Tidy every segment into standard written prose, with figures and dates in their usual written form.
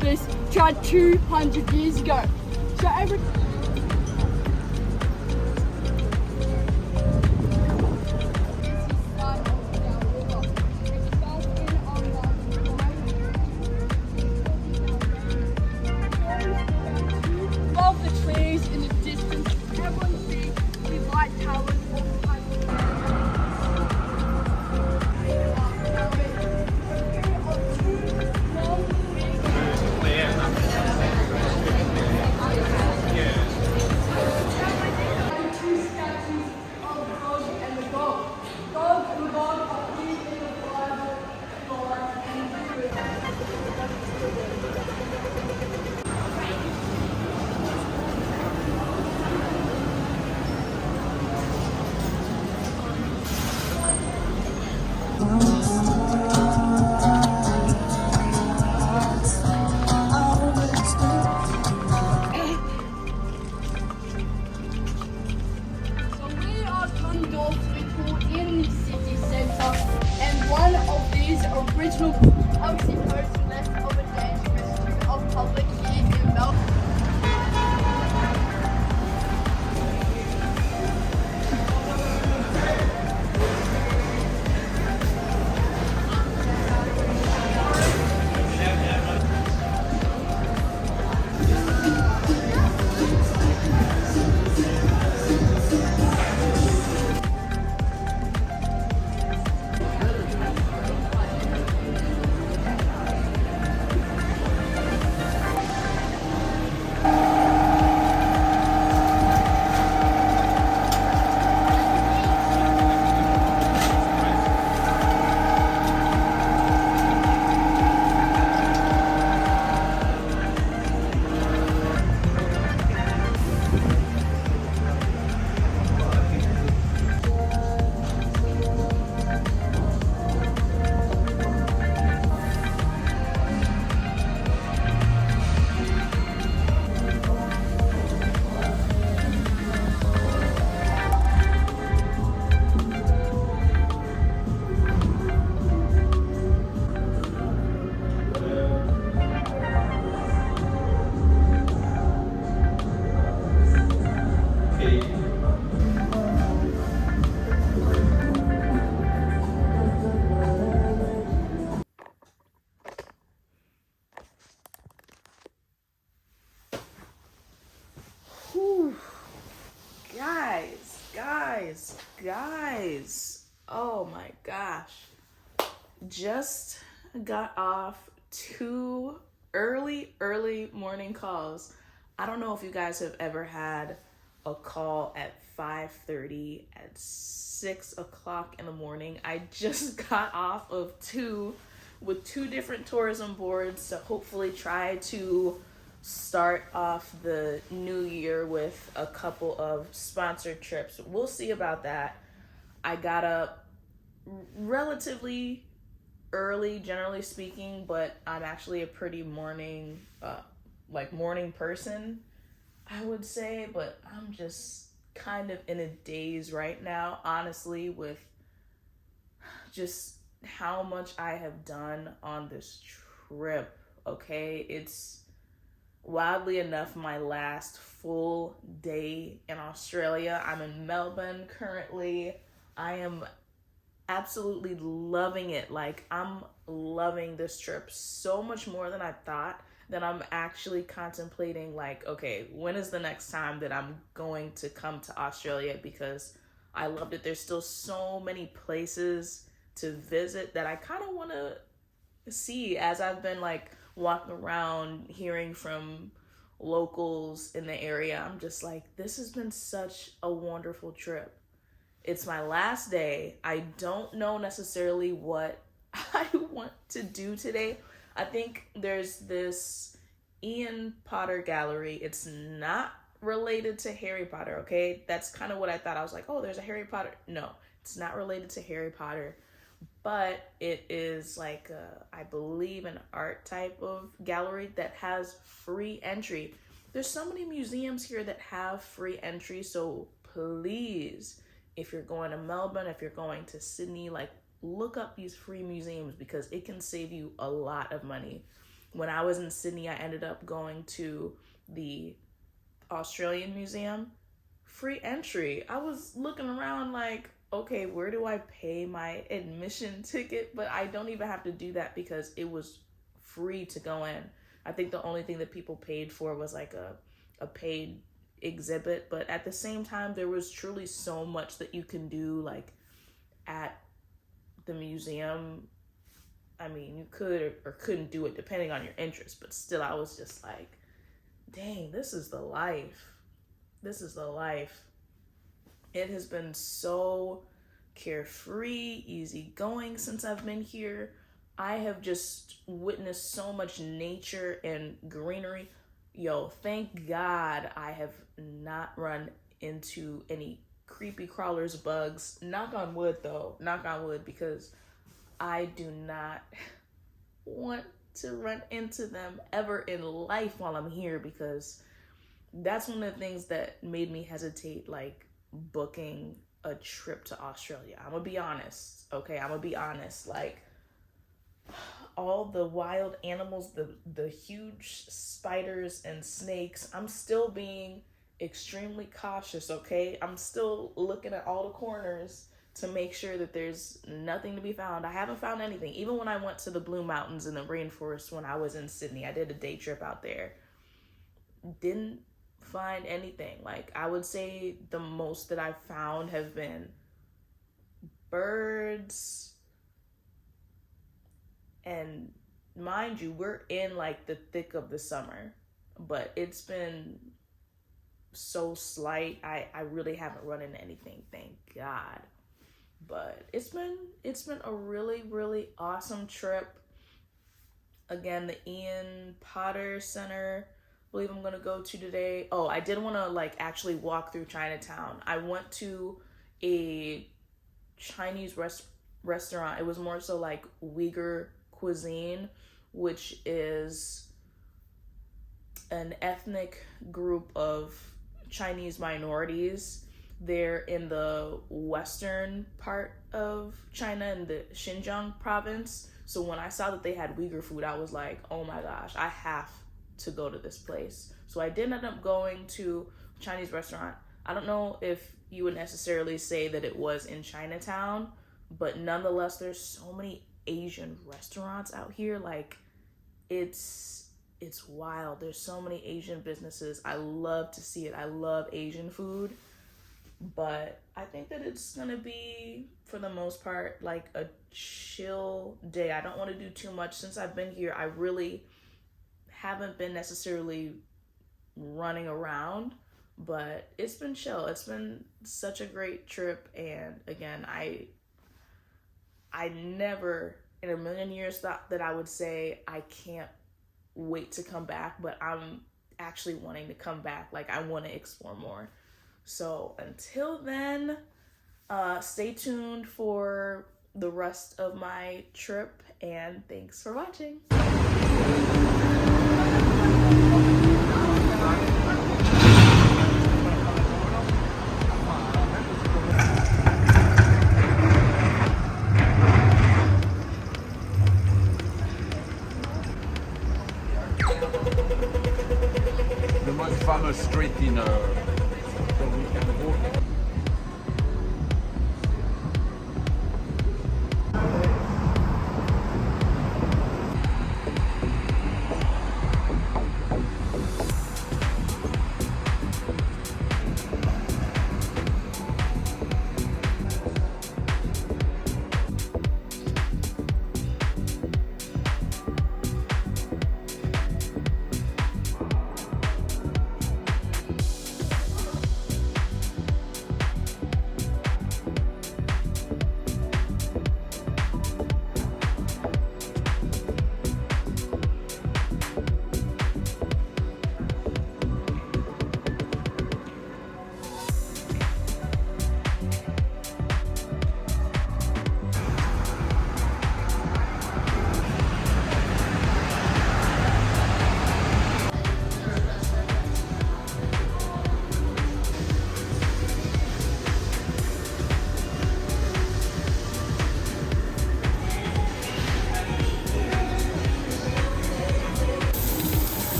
this tried 200 years ago. So every above the trees in the distance, everyone sees the light towers all the time. So we are Dundalk in the city centre, and one of these original, obviously posed less of a dangerous to of public here in Melbourne. Whew. Guys. Oh my gosh. Just got off 2 early morning calls. I don't know if you guys have ever had a call at 5:30, at 6 o'clock in the morning. I just got off of two with 2 different tourism boards to hopefully try to start off the new year with a couple of sponsored trips. We'll see about that. I got up relatively early, generally speaking, but I'm actually a pretty morning person, I would say, but I'm just kind of in a daze right now, honestly, with just how much I have done on this trip. Okay, it's wildly enough my last full day in Australia. I'm in Melbourne currently. I am absolutely loving it. Like, I'm loving this trip so much more than I thought, that I'm actually contemplating, like, okay, when is the next time that I'm going to come to Australia? Because I loved it. There's still so many places to visit that I kind of want to see as I've been like walking around, hearing from locals in the area. I'm just like, this has been such a wonderful trip. It's my last day. I don't know necessarily what I want to do today. I think there's this Ian Potter gallery. It's not related to Harry Potter, okay? That's kind of what I thought. I was like, oh, there's a Harry Potter. No, it's not related to Harry Potter, but it is like, I believe, an art type of gallery that has free entry. There's so many museums here that have free entry, so please, if you're going to Melbourne, if you're going to Sydney, like, look up these free museums because it can save you a lot of money. When I was in Sydney, I ended up going to the Australian Museum. Free entry. I was looking around like, okay, where do I pay my admission ticket? But I don't even have to do that because it was free to go in. I think the only thing that people paid for was like a paid exhibit, but at the same time, there was truly so much that you can do like at the museum. I mean, you could or couldn't do it depending on your interest, but still, I was just like, dang, this is the life. This is the life. It has been so carefree, easygoing since I've been here. I have just witnessed so much nature and greenery. Yo, thank God I have not run into any creepy crawlers, bugs. Knock on wood, though. Knock on wood, because I do not want to run into them ever in life while I'm here, because that's one of the things that made me hesitate, like, booking a trip to Australia. I'm gonna be honest, okay? I'm gonna be honest. Like, all the wild animals, the huge spiders and snakes, I'm still being extremely cautious, okay? I'm still looking at all the corners to make sure that there's nothing to be found. I haven't found anything. Even when I went to the Blue Mountains in the rainforest when I was in Sydney, I did a day trip out there. Didn't find anything. Like, I would say the most that I've found have been birds. And mind you, we're in like the thick of the summer, but it's been so slight. I really haven't run into anything, thank God. But it's been a really, really awesome trip. Again, the Ian Potter Center, I believe I'm gonna go to today. Oh, I did want to like actually walk through Chinatown. I went to a Chinese restaurant. It was more so like Uyghur cuisine, which is an ethnic group of Chinese minorities. They're in the western part of China in the Xinjiang province. So when I saw that they had Uyghur food, I was like, oh my gosh, I have to go to this place. So I did end up going to a Chinese restaurant. I don't know if you would necessarily say that it was in Chinatown, but nonetheless, there's so many Asian restaurants out here. Like, it's wild. There's so many Asian businesses. I love to see it. I love Asian food. But I think that it's gonna be, for the most part, like a chill day. I don't want to do too much. Since I've been here, I really haven't been necessarily running around, but it's been chill. It's been such a great trip. And again, I never in a million years thought that I would say I can't wait to come back, but I'm actually wanting to come back. Like, I want to explore more. So until then, stay tuned for the rest of my trip, and thanks for watching. The most famous street in that we can walk.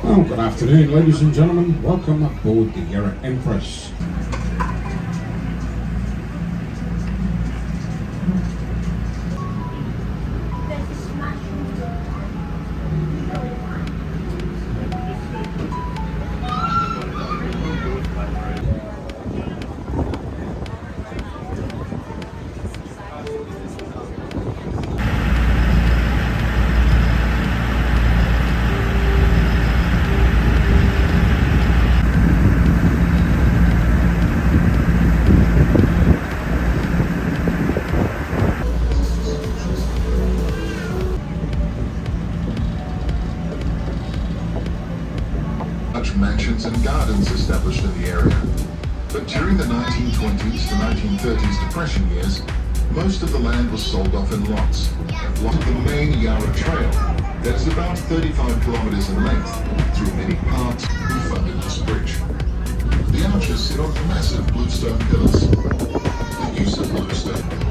Well, good afternoon, ladies and gentlemen. Welcome aboard the Yarra Empress. Large mansions and gardens established in the area. But during the 1920s to 1930s depression years, most of the land was sold off in lots. Along the main Yarra Trail, that is about 35 kilometres in length, through many parks, who funded this bridge. The arches sit on massive bluestone pillars. The use of bluestone